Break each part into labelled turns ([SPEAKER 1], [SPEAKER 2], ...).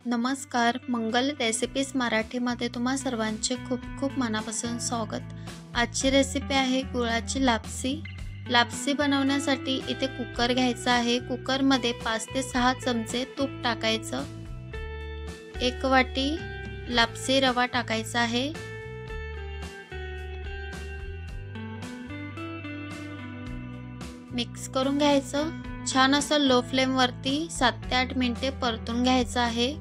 [SPEAKER 1] नमस्कार, मंगल रेसिपीज मराठीमध्ये तुम्हा सर्वांचे खूप खूप मनापासून स्वागत। आजची रेसिपी आहे गुळाची लापसी। लापसी बनवण्यासाठी इथे कुकर घ्यायचा आहे। कुकरमध्ये 5 ते 6 चमचे तूप टाकायचं। 1 वाटी लापसी रवा टाकायचा आहे। मिक्स करून घ्यायचं। छान असं लो फ्लेम वरती 7 ते 8 मिनिटे परतून घ्यायचं आहे।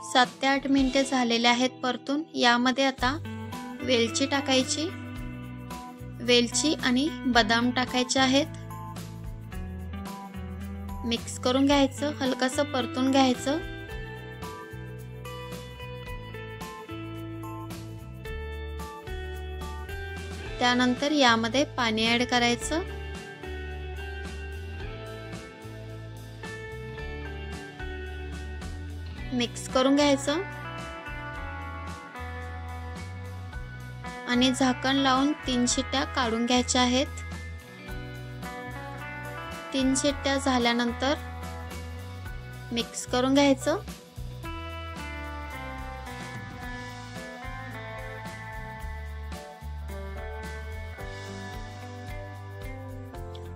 [SPEAKER 1] सात ते 8 मिनिटे झालेले आहेत परतून। यामध्ये आता वेलची टाकायची, वेलची आणि बदाम टाकायचे आहेत। मिक्स करून घ्यायचं, हलकसं परतून घ्यायचं। त्यानंतर यामध्ये पाणी ऍड करायचं। मिक्स करून घ्यायचं आणि झाकण लावून 3 शिट्ट्या काढून घ्यायच्या आहेत। 3 शिट्ट्या झाल्यानंतर मिक्स करून घ्यायचं।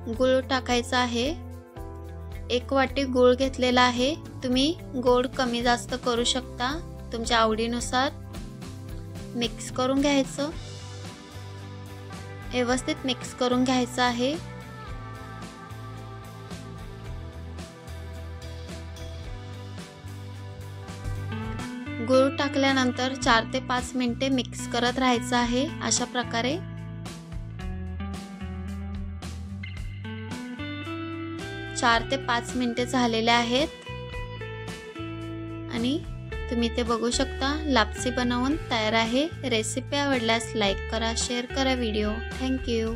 [SPEAKER 1] गूळ टाकायचा आहे। 1 वाटी गूळ घेतलेला आहे। तुम्ही गोड कमी जास्त करू शकता तुमच्या आवडीनुसार। मिक्स करून घ्यायचं, व्यवस्थित मिक्स करून घ्यायचं आहे। गूळ टाकल्यानंतर 4 ते 5 मिनिटे मिक्स करत राहायचं आहे। अशा प्रकारे 4 ते 5 मिनिटे झालेले आहेत आणि तुम्ही ते बघू शकता लापसी बनवून तयार आहे। रेसिपी आवडल्यास लाईक करा, शेअर करा व्हिडिओ। Thank you.